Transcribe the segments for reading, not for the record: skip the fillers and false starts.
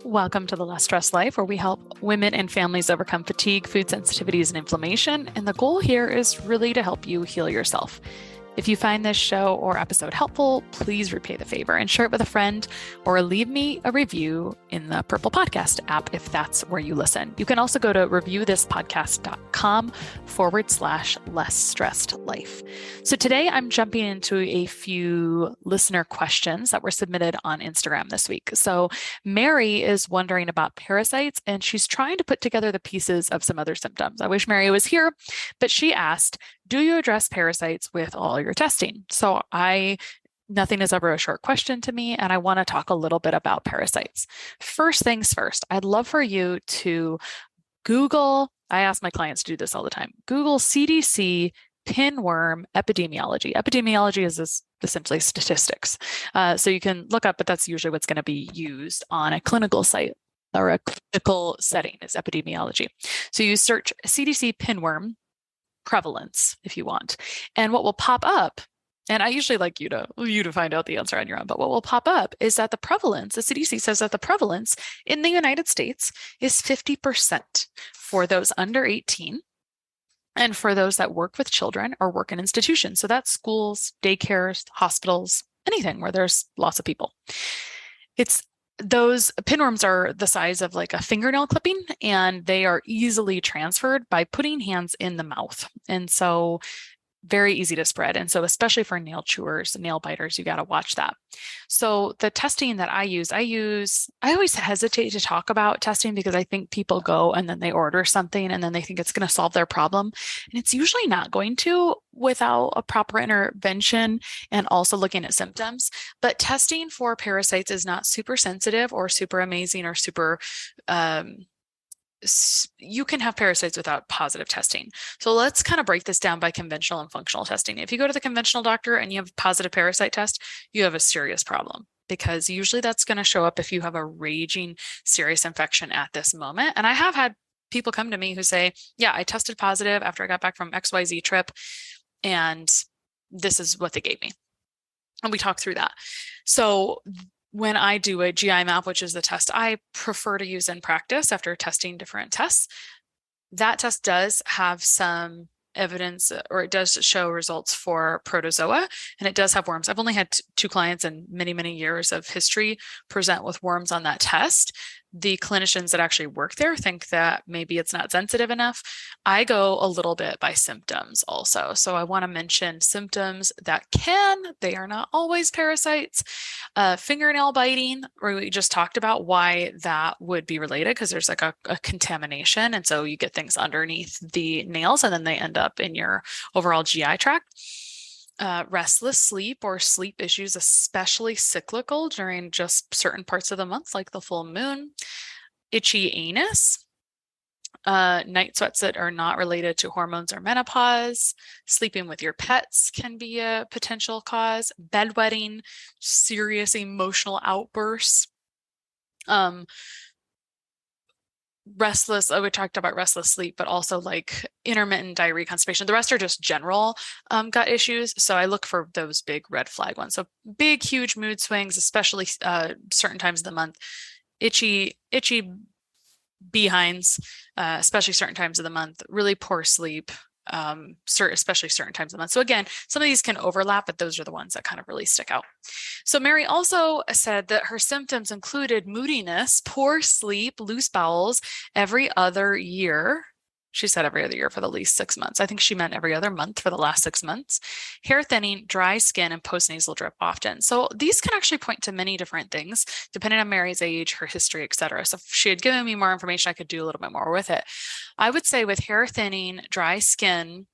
Welcome to the Less Stress Life, where we help women and families overcome fatigue, food sensitivities, and inflammation. And the goal here is really to help you heal yourself. If you find this show or episode helpful, please repay the favor and share it with a friend or leave me a review in the Purple Podcast app if that's where you listen. You can also go to reviewthispodcast.com/less stressed life. So today I'm jumping into a few listener questions that were submitted on Instagram this week. So Mary is wondering about parasites and she's trying to put together the pieces of some other symptoms. I wish Mary was here, but she asked, do you address parasites with all your testing? So nothing is ever a short question to me, and I want to talk a little bit about parasites. First things first, I'd love for you to Google, I ask my clients to do this all the time, Google CDC pinworm epidemiology. Epidemiology is essentially statistics. So you can look up, but that's usually what's going to be used on a clinical site or a clinical setting is epidemiology. So you search CDC pinworm prevalence if you want. And what will pop up, and I usually like you to find out the answer on your own, but what will pop up is that the prevalence, the CDC says that the prevalence in the United States is 50% for those under 18 and for those that work with children or work in institutions. So that's schools, daycares, hospitals, anything where there's lots of people. Those pinworms are the size of like a fingernail clipping, and they are easily transferred by putting hands in the mouth. And so very easy to spread. And so especially for nail chewers, nail biters, you got to watch that. So the testing that I always hesitate to talk about testing because I think people go and then they order something and then they think it's going to solve their problem. And it's usually not going to without a proper intervention and also looking at symptoms. But testing for parasites is not super sensitive or super amazing or super, you can have parasites without positive testing. So let's kind of break this down by conventional and functional testing. If you go to the conventional doctor and you have a positive parasite test, you have a serious problem because usually that's going to show up if you have a raging serious infection at this moment. And I have had people come to me who say, yeah, I tested positive after I got back from XYZ trip and this is what they gave me. And we talk through that. So when I do a GI map, which is the test I prefer to use in practice after testing different tests, that test does have some evidence, or it does show results for protozoa, and it does have worms. I've only had two clients in many, many years of history present with worms on that test. The clinicians that actually work there think that maybe it's not sensitive enough. I go a little bit by symptoms also. So I want to mention symptoms that they are not always parasites. Fingernail biting, where we just talked about why that would be related, because there's like a contamination. And so you get things underneath the nails and then they end up in your overall GI tract. Restless sleep or sleep issues, especially cyclical during just certain parts of the month, like the full moon. Itchy anus. Night sweats that are not related to hormones or menopause. Sleeping with your pets can be a potential cause. Bedwetting, serious emotional outbursts. Restless, we talked about restless sleep, but also like intermittent diarrhea, constipation. The rest are just general gut issues. So I look for those big red flag ones. So big, huge mood swings, especially certain times of the month. Itchy behinds, especially certain times of the month. Really poor sleep, especially certain times of the month. So again, some of these can overlap, but those are the ones that kind of really stick out. So Mary also said that her symptoms included moodiness, poor sleep, loose bowels every other year. She said every other year for the least 6 months. I think she meant every other month for the last 6 months. Hair thinning, dry skin, and postnasal drip often. So these can actually point to many different things, depending on Mary's age, her history, etc. So if she had given me more information, I could do a little bit more with it. I would say with hair thinning, dry skin,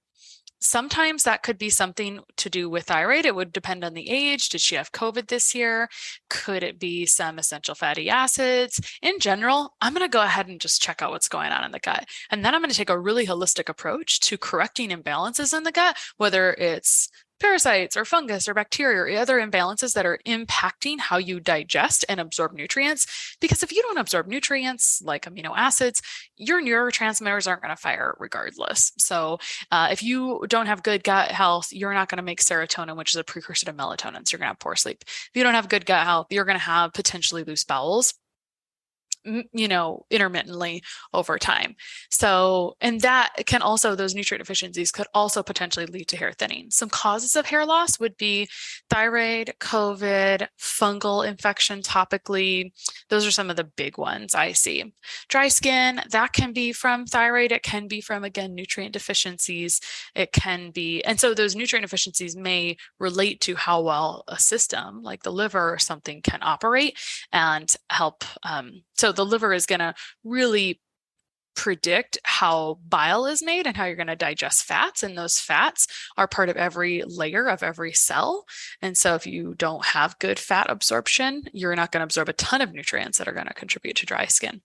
sometimes that could be something to do with thyroid. It would depend on the age. Did she have COVID this year? Could it be some essential fatty acids? In general, I'm going to go ahead and just check out what's going on in the gut. And then I'm going to take a really holistic approach to correcting imbalances in the gut, whether it's parasites or fungus or bacteria or other imbalances that are impacting how you digest and absorb nutrients. Because if you don't absorb nutrients like amino acids, your neurotransmitters aren't going to fire regardless. So if you don't have good gut health, you're not going to make serotonin, which is a precursor to melatonin. So you're going to have poor sleep. If you don't have good gut health, you're going to have potentially loose bowels. intermittently over time. So, and that can also, those nutrient deficiencies could also potentially lead to hair thinning. Some causes of hair loss would be thyroid, COVID, fungal infection topically. Those are some of the big ones I see. Dry skin, that can be from thyroid. It can be from, again, nutrient deficiencies. It can be, and so those nutrient deficiencies may relate to how well a system like the liver or something can operate and help. So the liver is going to really predict how bile is made and how you're going to digest fats. And those fats are part of every layer of every cell. And so if you don't have good fat absorption, you're not going to absorb a ton of nutrients that are going to contribute to dry skin.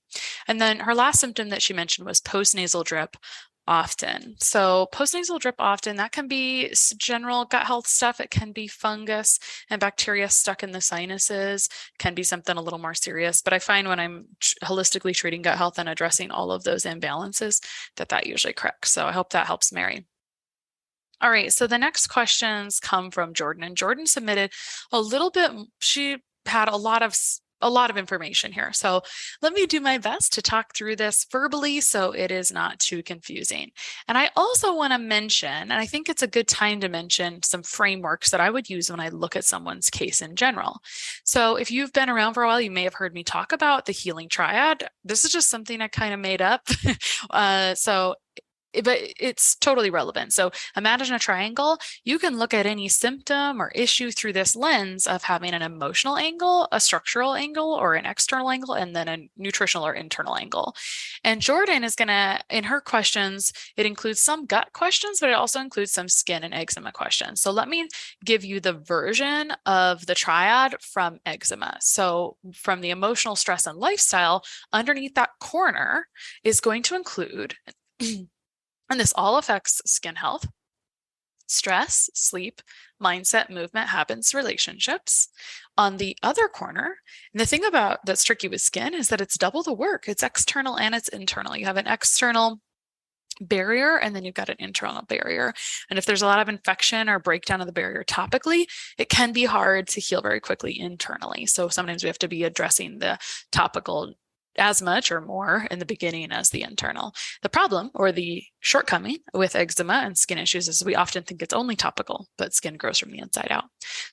And then her last symptom that she mentioned was postnasal drip often. So postnasal drip often, that can be general gut health stuff. It can be fungus and bacteria stuck in the sinuses, can be something a little more serious. But I find when I'm holistically treating gut health and addressing all of those imbalances, that usually corrects. So I hope that helps Mary. All right, so the next questions come from Jordan, and Jordan submitted a little bit. She had a lot of information here. So let me do my best to talk through this verbally so it is not too confusing. And I also want to mention, and I think it's a good time to mention some frameworks that I would use when I look at someone's case in general. So if you've been around for a while, you may have heard me talk about the healing triad. This is just something I kind of made up. But it's totally relevant. So imagine a triangle. You can look at any symptom or issue through this lens of having an emotional angle, a structural angle, or an external angle, and then a nutritional or internal angle. And Jordan is going to, in her questions, it includes some gut questions, but it also includes some skin and eczema questions. So let me give you the version of the triad from eczema. So from the emotional stress and lifestyle, underneath that corner is going to include and this all affects skin health, stress, sleep, mindset, movement, habits, relationships. On the other corner, and the thing about that's tricky with skin is that it's double the work. It's external and it's internal. You have an external barrier and then you've got an internal barrier. And if there's a lot of infection or breakdown of the barrier topically, it can be hard to heal very quickly internally. So sometimes we have to be addressing the topical as much or more in the beginning as the internal. The problem or the shortcoming with eczema and skin issues is we often think it's only topical, but skin grows from the inside out.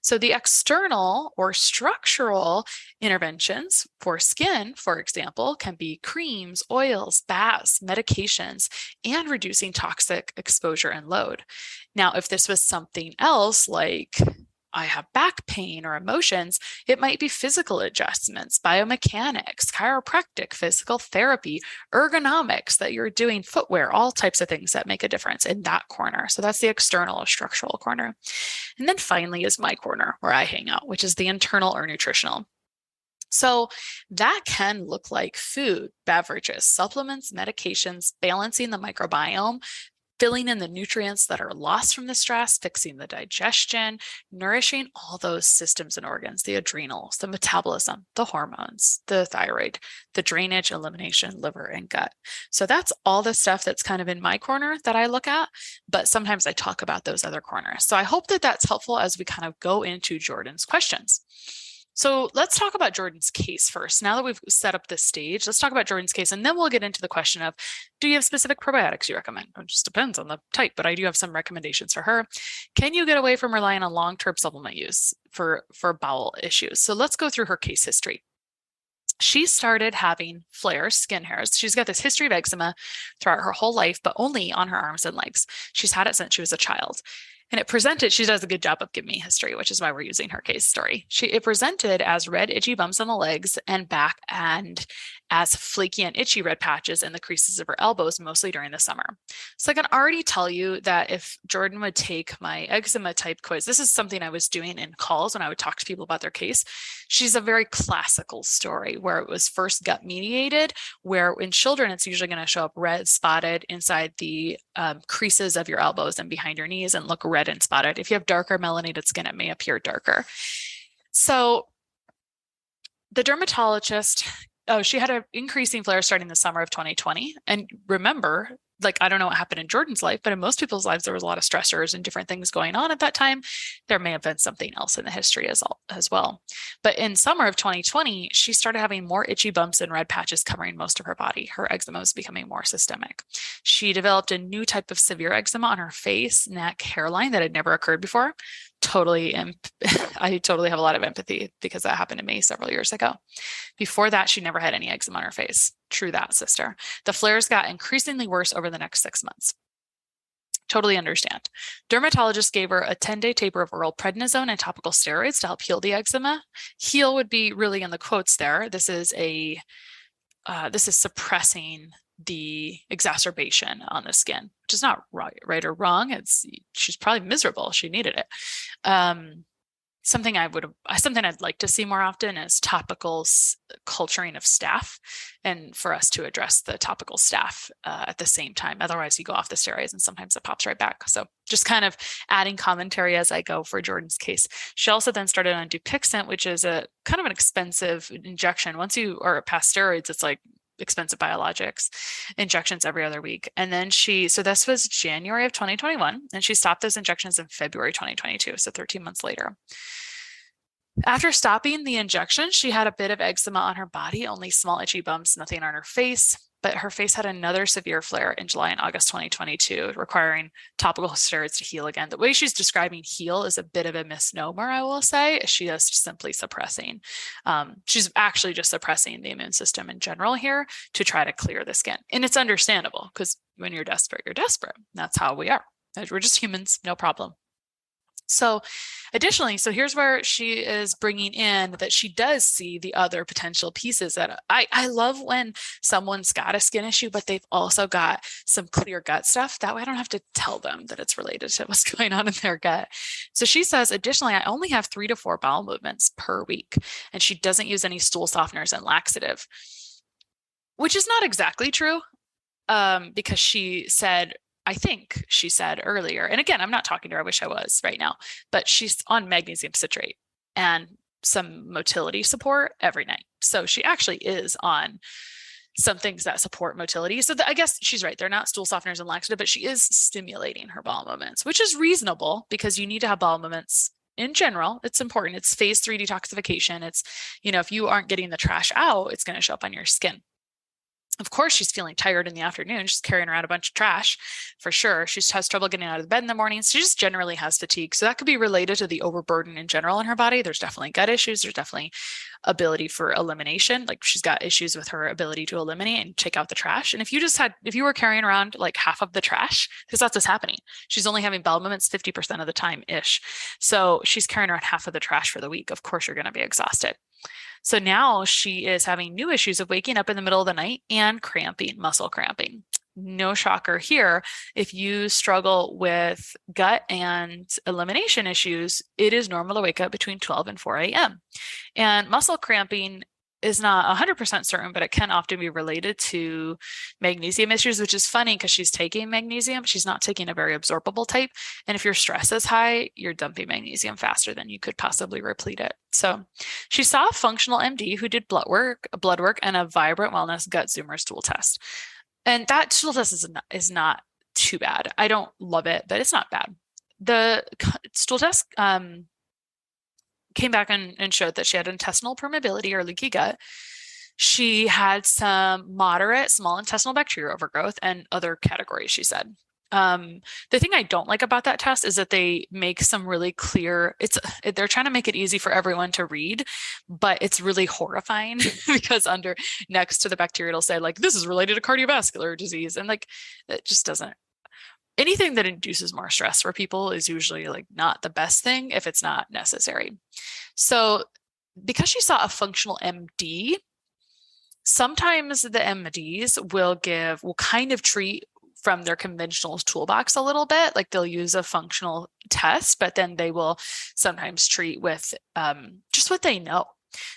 So the external or structural interventions for skin, for example, can be creams, oils, baths, medications, and reducing toxic exposure and load. Now, if this was something else like I have back pain or emotions, it might be physical adjustments, biomechanics, chiropractic, physical therapy, ergonomics that you're doing, footwear, all types of things that make a difference in that corner. So that's the external or structural corner. And then finally is my corner where I hang out, which is the internal or nutritional. So that can look like food, beverages, supplements, medications, balancing the microbiome, filling in the nutrients that are lost from the stress, fixing the digestion, nourishing all those systems and organs, the adrenals, the metabolism, the hormones, the thyroid, the drainage, elimination, liver, and gut. So that's all the stuff that's kind of in my corner that I look at, but sometimes I talk about those other corners. So I hope that that's helpful as we kind of go into Jordan's questions. So let's talk about Jordan's case first. Now that we've set up this stage, let's talk about Jordan's case, and then we'll get into the question of, do you have specific probiotics you recommend? It just depends on the type, but I do have some recommendations for her. Can you get away from relying on long-term supplement use for bowel issues? So let's go through her case history. She started having flares, skin hairs. She's got this history of eczema throughout her whole life, but only on her arms and legs. She's had it since she was a child. And it presented, she does a good job of giving me history, which is why we're using her case story. It presented as red, itchy bumps on the legs and back, and as flaky and itchy red patches in the creases of her elbows, mostly during the summer. So I can already tell you that if Jordan would take my eczema type quiz, this is something I was doing in calls when I would talk to people about their case. She's a very classical story where it was first gut mediated, where in children, it's usually going to show up red spotted inside the creases of your elbows and behind your knees and look red and spotted. If you have darker melanated skin, it may appear darker. So the dermatologist, she had an increasing flare starting the summer of 2020. And remember, like, I don't know what happened in Jordan's life, but in most people's lives, there was a lot of stressors and different things going on at that time. There may have been something else in the history as well. But in summer of 2020, she started having more itchy bumps and red patches covering most of her body. Her eczema was becoming more systemic. She developed a new type of severe eczema on her face, neck, hairline that had never occurred before. I totally have a lot of empathy because that happened to me several years ago. Before that, she never had any eczema on her face. True that, sister. The flares got increasingly worse over the next 6 months. Totally understand. Dermatologist gave her a 10-day taper of oral prednisone and topical steroids to help heal the eczema. Heal would be really in the quotes there. This is suppressing the exacerbation on the skin, which is not right or wrong. She's probably miserable. She needed it. Something I'd like to see more often is topical culturing of staph, and for us to address the topical staph at the same time. Otherwise, you go off the steroids and sometimes it pops right back. So just kind of adding commentary as I go for Jordan's case. She also then started on Dupixent, which is a kind of an expensive injection. Once you are past steroids, it's like expensive biologics injections every other week. And then so this was January of 2021, and she stopped those injections in February 2022, so 13 months later. After stopping the injection, she had a bit of eczema on her body, only small itchy bumps, nothing on her face. But her face had another severe flare in July and August 2022, requiring topical steroids to heal again. The way she's describing heal is a bit of a misnomer, I will say. She is simply suppressing. She's actually just suppressing the immune system in general here to try to clear the skin. And it's understandable because when you're desperate, you're desperate. That's how we are. We're just humans, no problem. So additionally, here's where she is bringing in that she does see the other potential pieces that I love when someone's got a skin issue, but they've also got some clear gut stuff. That way I don't have to tell them that it's related to what's going on in their gut. So she says, additionally, I only have 3 to 4 bowel movements per week, and she doesn't use any stool softeners and laxative, which is not exactly true because I think she said earlier, and again, I'm not talking to her, I wish I was right now, but she's on magnesium citrate and some motility support every night. So she actually is on some things that support motility. So I guess she's right. They're not stool softeners and laxative, but she is stimulating her bowel movements, which is reasonable because you need to have bowel movements in general. It's important. It's phase 3 detoxification. It's, if you aren't getting the trash out, it's going to show up on your skin. Of course, she's feeling tired in the afternoon. She's carrying around a bunch of trash for sure. She has trouble getting out of the bed in the mornings. She just generally has fatigue. So that could be related to the overburden in general in her body. There's definitely gut issues. There's definitely ability for elimination. Like she's got issues with her ability to eliminate and take out the trash. And if you were carrying around like half of the trash, because that's what's happening. She's only having bowel movements 50% of the time ish. So she's carrying around half of the trash for the week. Of course, you're going to be exhausted. So now she is having new issues of waking up in the middle of the night and muscle cramping. No shocker here. If you struggle with gut and elimination issues, it is normal to wake up between 12 and 4 a.m. And muscle cramping is not 100% certain, but it can often be related to magnesium issues, which is funny because she's taking magnesium. She's not taking a very absorbable type. And if your stress is high, you're dumping magnesium faster than you could possibly replete it. So she saw a functional MD who did blood work and a Vibrant Wellness gut zoomer stool test. And that stool test is not too bad. I don't love it, but it's not bad. The stool test came back and showed that she had intestinal permeability or leaky gut. She had some moderate small intestinal bacterial overgrowth and other categories, she said. The thing I don't like about that test is that they make some really clear, they're trying to make it easy for everyone to read, but it's really horrifying because next to the bacteria, it'll say like, this is related to cardiovascular disease. And like, it just doesn't. Anything that induces more stress for people is usually like not the best thing if it's not necessary. So because she saw a functional MD, sometimes the MDs will kind of treat from their conventional toolbox a little bit. Like they'll use a functional test, but then they will sometimes treat with just what they know.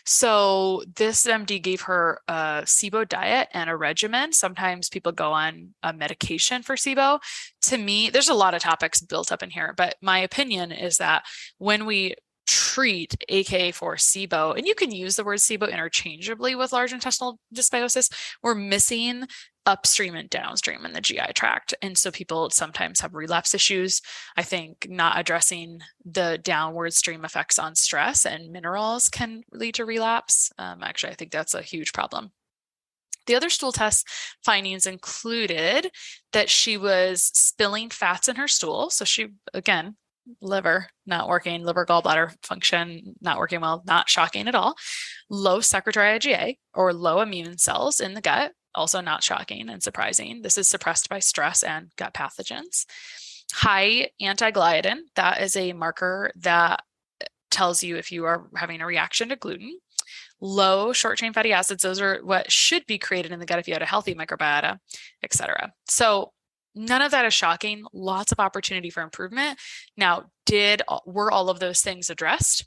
So this MD gave her a SIBO diet and a regimen. Sometimes people go on a medication for SIBO. To me, there's a lot of topics built up in here, but my opinion is that when we treat, aka for SIBO, and you can use the word SIBO interchangeably with large intestinal dysbiosis, we're missing upstream and downstream in the GI tract. And so people sometimes have relapse issues. I think not addressing the downward stream effects on stress and minerals can lead to relapse. Actually, I think that's a huge problem. The other stool test findings included that she was spilling fats in her stool. So she, again, liver not working, liver gallbladder function not working well, not shocking at all. Low secretory IgA or low immune cells in the gut, also not shocking and surprising. This is suppressed by stress and gut pathogens. High anti-gliadin, that is a marker that tells you if you are having a reaction to gluten. Low short chain fatty acids, those are what should be created in the gut if you had a healthy microbiota, et cetera. So none of that is shocking. Lots of opportunity for improvement. Now, were all of those things addressed?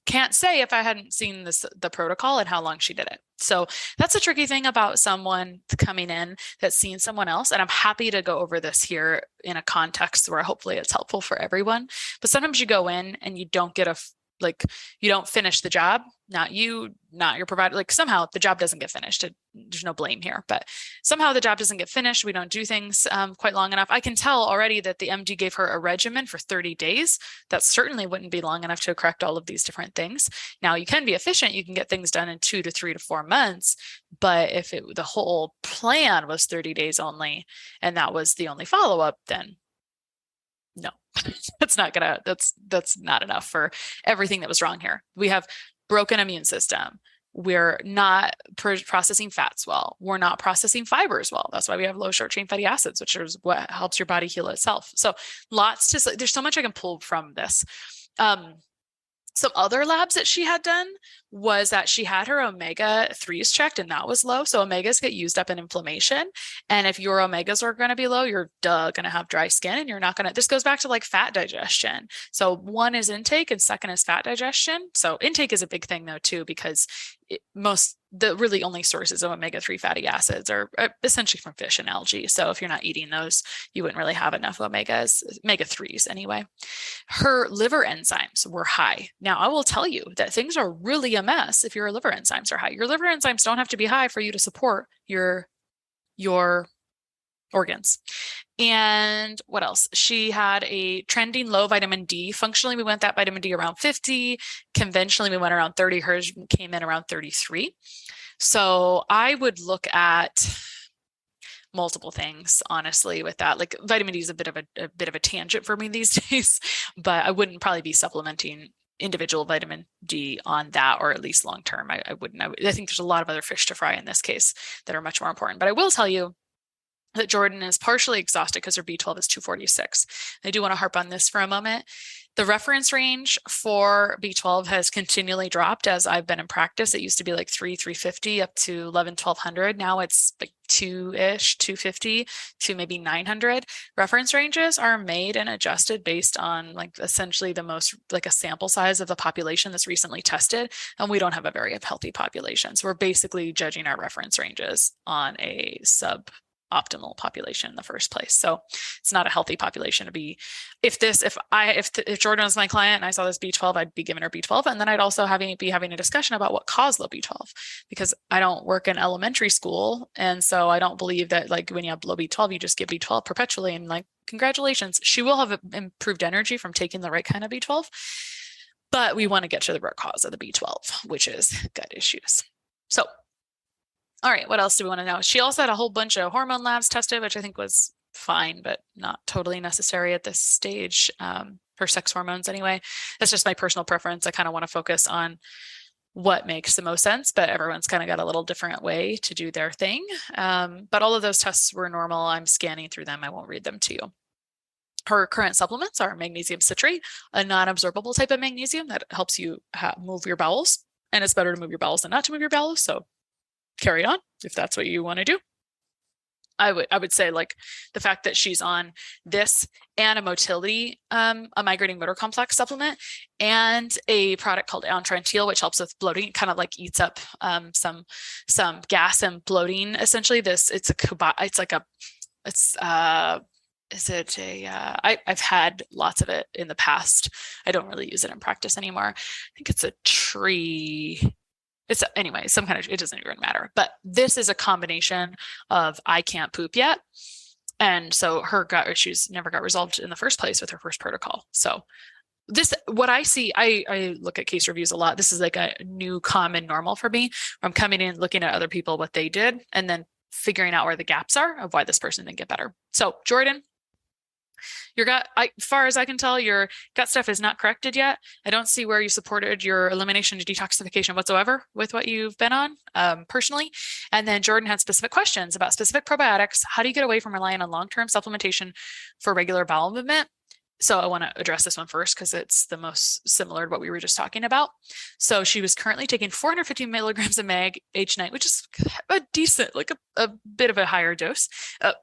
Can't say if I hadn't seen the protocol and how long she did it. So that's a tricky thing about someone coming in that's seen someone else. And I'm happy to go over this here in a context where hopefully it's helpful for everyone. But sometimes you go in and you don't get you don't finish the job, not you, not your provider. Like somehow the job doesn't get finished. There's no blame here, but somehow the job doesn't get finished. We don't do things quite long enough. I can tell already that the MD gave her a regimen for 30 days. That certainly wouldn't be long enough to correct all of these different things. Now you can be efficient. You can get things done in 2 to 3 to 4 months. But if the whole plan was 30 days only, and that was the only follow-up, then no, that's not enough for everything that was wrong here. We have broken immune system. We're not processing fats well. We're not processing fibers well. That's why we have low short chain fatty acids, which is what helps your body heal itself. So there's so much I can pull from this. Some other labs that she had done was that she had her omega-3s checked and that was low. So omegas get used up in inflammation. And if your omegas are going to be low, you're going to have dry skin and you're not going to, this goes back to like fat digestion. So one is intake and second is fat digestion. So intake is a big thing though too, because the really only sources of omega-3 fatty acids are essentially from fish and algae. So if you're not eating those, you wouldn't really have enough omega-3s anyway. Her liver enzymes were high. Now, I will tell you that things are really a mess if your liver enzymes are high. Your liver enzymes don't have to be high for you to support your organs. And what else? She had a trending low vitamin D. Functionally, we went that vitamin D around 50. Conventionally, we went around 30. Hers came in around 33. So I would look at multiple things, honestly, with that. Like vitamin D is a bit of a tangent for me these days, but I wouldn't probably be supplementing individual vitamin D on that, or at least long term. I wouldn't. I think there's a lot of other fish to fry in this case that are much more important. But I will tell you that Jordan is partially exhausted because her B12 is 246. I do want to harp on this for a moment. The reference range for B12 has continually dropped as I've been in practice. It used to be like 350 up to 1200. Now it's like 2-ish, 250 to maybe 900. Reference ranges are made and adjusted based on like essentially the most like a sample size of the population that's recently tested. And we don't have a very healthy population. So we're basically judging our reference ranges on a suboptimal population in the first place. So it's not a healthy population to be. If Jordan was my client and I saw this B12, I'd be giving her B12. And then I'd also be having a discussion about what caused low B12, because I don't work in elementary school. And so I don't believe that like when you have low B12, you just give B12 perpetually and like, congratulations. She will have improved energy from taking the right kind of B12, but we want to get to the root cause of the B12, which is gut issues. So all right, what else do we want to know? She also had a whole bunch of hormone labs tested, which I think was fine, but not totally necessary at this stage for sex hormones anyway. That's just my personal preference. I kind of want to focus on what makes the most sense, but everyone's kind of got a little different way to do their thing. But all of those tests were normal. I'm scanning through them. I won't read them to you. Her current supplements are magnesium citrate, a non-absorbable type of magnesium that helps you move your bowels. And it's better to move your bowels than not to move your bowels. So carry on if that's what you want to do. I would say like the fact that she's on this and a motility, a migrating motor complex supplement, and a product called Antrantil, which helps with bloating. It kind of like eats up some gas and bloating. Essentially, it's is it I've had lots of it in the past. I don't really use it in practice anymore. I think it's a tree. Anyway, some kind of, it doesn't even matter. But this is a combination of I can't poop yet. And so her gut issues never got resolved in the first place with her first protocol. So what I see, I look at case reviews a lot. This is like a new common normal for me. I'm coming in, looking at other people, what they did, and then figuring out where the gaps are of why this person didn't get better. So Jordan, your gut, far as I can tell, your gut stuff is not corrected yet. I don't see where you supported your elimination to detoxification whatsoever with what you've been on personally. And then Jordan had specific questions about specific probiotics. How do you get away from relying on long-term supplementation for regular bowel movement? So I want to address this one first because it's the most similar to what we were just talking about. So she was currently taking 450 milligrams of mag each night, which is a decent, like a bit of a higher dose,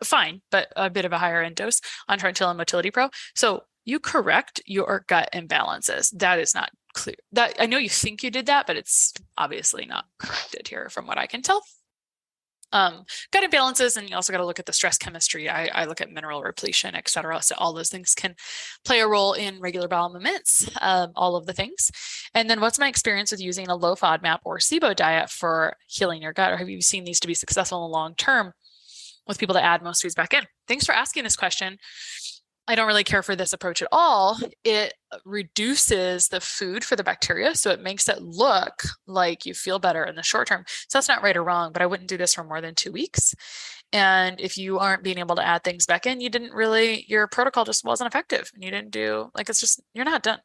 fine, but a bit of a higher end dose on Trintil and Motility Pro. So you correct your gut imbalances. That is not clear. That I know you think you did that, but it's obviously not corrected here from what I can tell. Gut imbalances, and you also got to look at the stress chemistry. I look at mineral repletion, et cetera. So all those things can play a role in regular bowel movements, all of the things. And then what's my experience with using a low FODMAP or SIBO diet for healing your gut? Or have you seen these to be successful in the long term with people that add most foods back in? Thanks for asking this question. I don't really care for this approach at all. It reduces the food for the bacteria, so it makes it look like you feel better in the short term. So that's not right or wrong, but I wouldn't do this for more than 2 weeks. And if you aren't being able to add things back in, your protocol just wasn't effective, and you didn't do, it's just, you're not done.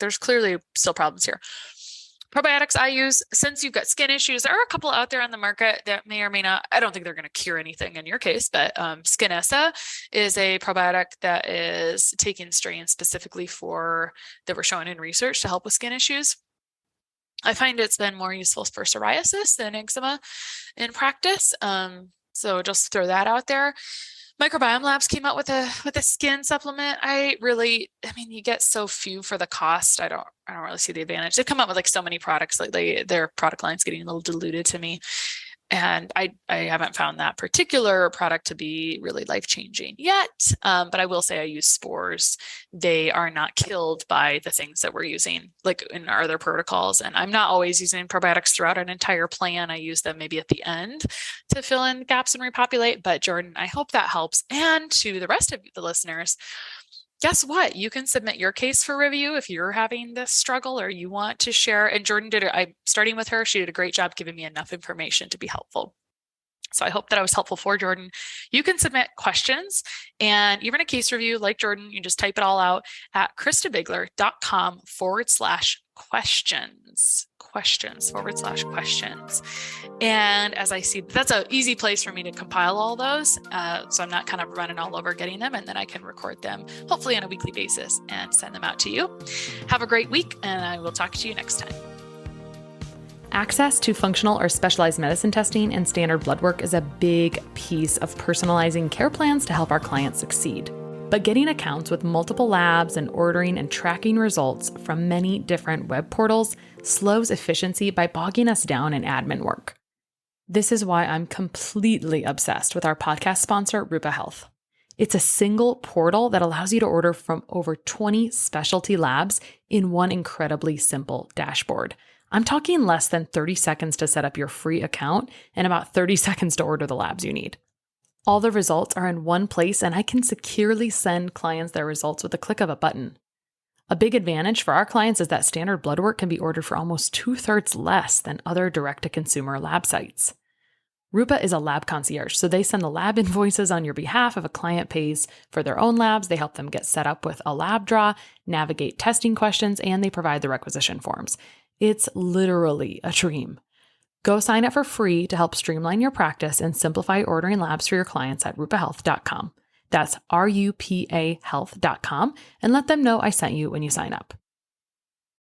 There's clearly still problems here. Probiotics I use, since you've got skin issues, there are a couple out there on the market that may or may not, I don't think they're going to cure anything in your case, but Skinessa is a probiotic that is taking strains specifically that were shown in research to help with skin issues. I find it's been more useful for psoriasis than eczema in practice. So just throw that out there. Microbiome Labs came out with a skin supplement. You get so few for the cost. I don't really see the advantage. They've come out with so many products lately. Their product line's getting a little diluted to me. And I haven't found that particular product to be really life-changing yet. But I will say I use spores. They are not killed by the things that we're using, like in our other protocols. And I'm not always using probiotics throughout an entire plan. I use them maybe at the end to fill in gaps and repopulate. But Jordan, I hope that helps. And to the rest of the listeners, guess what? You can submit your case for review if you're having this struggle or you want to share. And Jordan I'm starting with her. She did a great job giving me enough information to be helpful. So I hope that I was helpful for Jordan. You can submit questions, and even a case review like Jordan, you just type it all out at kristabigler.com/questions. Questions. And as I see, that's an easy place for me to compile all those. So I'm not kind of running all over getting them, and then I can record them hopefully on a weekly basis and send them out to you. Have a great week, and I will talk to you next time. Access to functional or specialized medicine testing and standard blood work is a big piece of personalizing care plans to help our clients succeed. But getting accounts with multiple labs and ordering and tracking results from many different web portals slows efficiency by bogging us down in admin work. This is why I'm completely obsessed with our podcast sponsor, Rupa Health. It's a single portal that allows you to order from over 20 specialty labs in one incredibly simple dashboard. I'm talking less than 30 seconds to set up your free account and about 30 seconds to order the labs you need. All the results are in one place, and I can securely send clients their results with a click of a button. A big advantage for our clients is that standard blood work can be ordered for almost 2/3 less than other direct-to-consumer lab sites. Rupa is a lab concierge, so they send the lab invoices on your behalf. If a client pays for their own labs, they help them get set up with a lab draw, navigate testing questions, and they provide the requisition forms. It's literally a dream. Go sign up for free to help streamline your practice and simplify ordering labs for your clients at rupahealth.com. That's RUPA health.com, and let them know I sent you when you sign up.